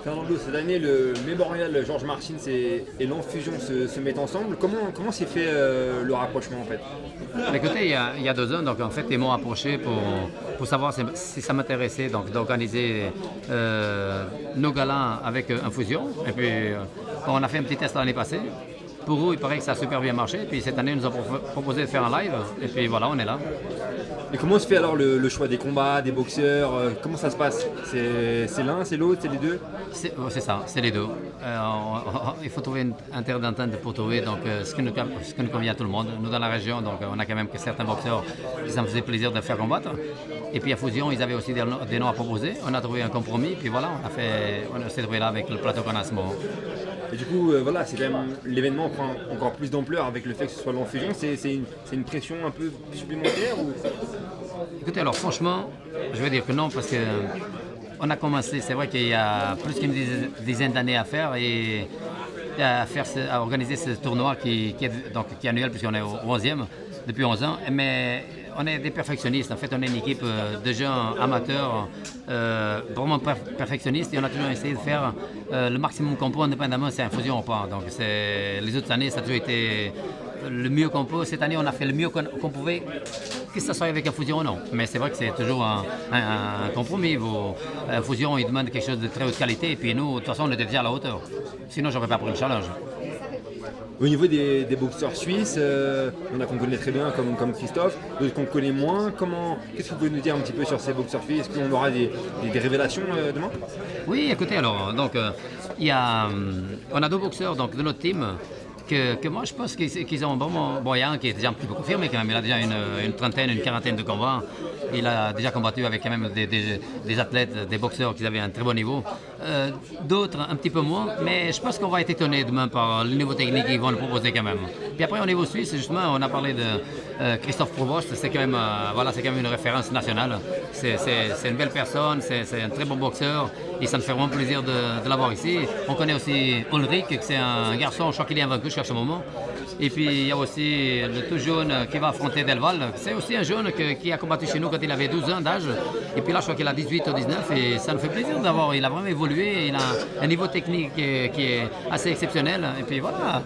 Fernando, cette année, le mémorial Georges Martins et l'Enfusion se mettent ensemble. Comment s'est fait le rapprochement en fait? Écoutez, il y a 2 ans, donc en fait, ils m'ont approché pour savoir si ça m'intéressait donc d'organiser nos galas avec Infusion. Et puis, on a fait un petit test l'année passée. Pour eux, il paraît que ça a super bien marché. Puis cette année, ils nous ont proposé de faire un live. Et puis voilà, on est là. Et comment se fait alors le choix des combats, des boxeurs? Comment ça se passe? C'est l'un, c'est l'autre, c'est les deux? C'est ça, c'est les deux. Il faut trouver un terrain d'entente pour trouver donc, ce qui nous convient à tout le monde. Nous, dans la région, donc, on a quand même que certains boxeurs qui ça me faisait plaisir de faire combattre. Et puis à Fusion, ils avaient aussi des noms à proposer. On a trouvé un compromis. Puis voilà, on s'est trouvé là avec le plateau qu'on a en ce moment. Et du coup, voilà, c'est quand même l'événement prend encore plus d'ampleur avec le fait que ce soit l'Enfusion. C'est une pression un peu supplémentaire ou... Écoutez, alors franchement, je vais dire que non, parce que on a commencé, c'est vrai qu'il y a plus qu'une dizaine d'années à faire et à organiser ce tournoi qui est annuel puisqu'on est au 11e depuis 11 ans. Mais on est des perfectionnistes. En fait, on est une équipe de gens amateurs, vraiment perfectionnistes, et on a toujours essayé de faire le maximum qu'on peut, indépendamment si c'est Infusion ou pas. Donc, les autres années, ça a toujours été le mieux qu'on peut. Cette année, on a fait le mieux qu'on pouvait, que ce soit avec Infusion ou non. Mais c'est vrai que c'est toujours un compromis. Infusion, ils demandent quelque chose de très haute qualité, et puis nous, de toute façon, on était déjà à la hauteur. Sinon, j'aurais pas pris le challenge. Au niveau des boxeurs suisses, il y en a qu'on connaît très bien comme Christophe, d'autres qu'on connaît moins. Qu'est-ce que vous pouvez nous dire un petit peu sur ces boxeurs suisses? Est-ce qu'on aura des révélations demain? Oui, écoutez, alors, donc, on a 2 boxeurs donc, de notre team que moi je pense qu'ils ont vraiment. Bon, il y a un qui est déjà un petit peu confirmé quand même, il a déjà une trentaine, une quarantaine de combats. Il a déjà combattu avec quand même des athlètes, des boxeurs qui avaient un très bon niveau. D'autres un petit peu moins, mais je pense qu'on va être étonné demain par le niveau technique qu'ils vont nous proposer quand même. Puis après au niveau suisse, justement, on a parlé de Christophe Provost, c'est quand même une référence nationale. C'est une belle personne, c'est un très bon boxeur et ça me fait vraiment plaisir de l'avoir ici. On connaît aussi Ulrich, c'est un garçon, je crois qu'il est invaincu jusqu'à ce moment. Et puis il y a aussi le tout jeune qui va affronter Delval. C'est aussi un jeune qui a combattu chez nous quand il avait 12 ans d'âge. Et puis là, je crois qu'il a 18 ou 19 et ça nous fait plaisir d'avoir. Il a vraiment évolué, il a un niveau technique qui est assez exceptionnel. Et puis voilà,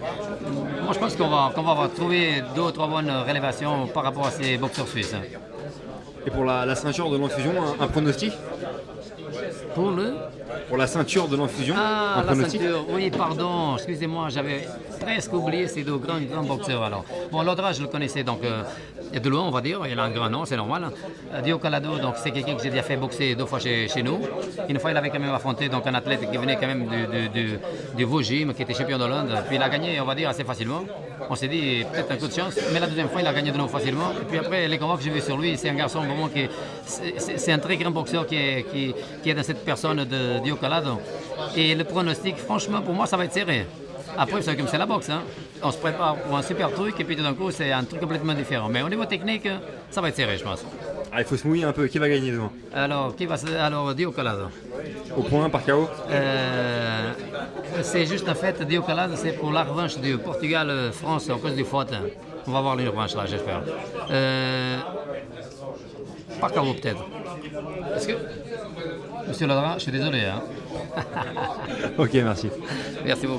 moi je pense qu'on va trouver 2 ou 3 bonnes révélations par rapport à ces boxeurs suisses. Et pour la ceinture de l'Enfusion, un pronostic? Pour la ceinture de l'Enfusion, un La pronostic? ceinture, oui, pardon, excusez-moi, j'avais presque oublié ces 2 grands boxeurs alors. Bon, l'autre, je le connaissais donc de loin, on va dire, il a un grand nom, c'est normal. Dio Calado, donc c'est quelqu'un que j'ai déjà fait boxer 2 fois chez nous. Une fois, il avait quand même affronté donc, un athlète qui venait quand même du Vosgym, qui était champion d'Hollande. Puis il a gagné, on va dire, assez facilement. On s'est dit, peut-être un coup de chance, mais la deuxième fois, il a gagné de nouveau facilement. Et puis après, les combats que j'ai vus sur lui, c'est un garçon vraiment c'est un très grand boxeur qui est dans cette personne de Dio Calado. Et le pronostic, franchement, pour moi, ça va être serré. Après, c'est comme c'est la boxe, hein. On se prépare pour un super truc et puis tout d'un coup, c'est un truc complètement différent. Mais au niveau technique, ça va être serré, je pense. Ah, il faut se mouiller un peu. Qui va gagner demain? Alors, Dio Calado. Au point, par KO? C'est juste en fait, Dio Calado, c'est pour la revanche du Portugal-France en cause du faute. On va avoir une revanche là, j'espère. Par KO peut-être. Est-ce que... Monsieur Ladra, je suis désolé. Hein. Ok, merci. Merci beaucoup.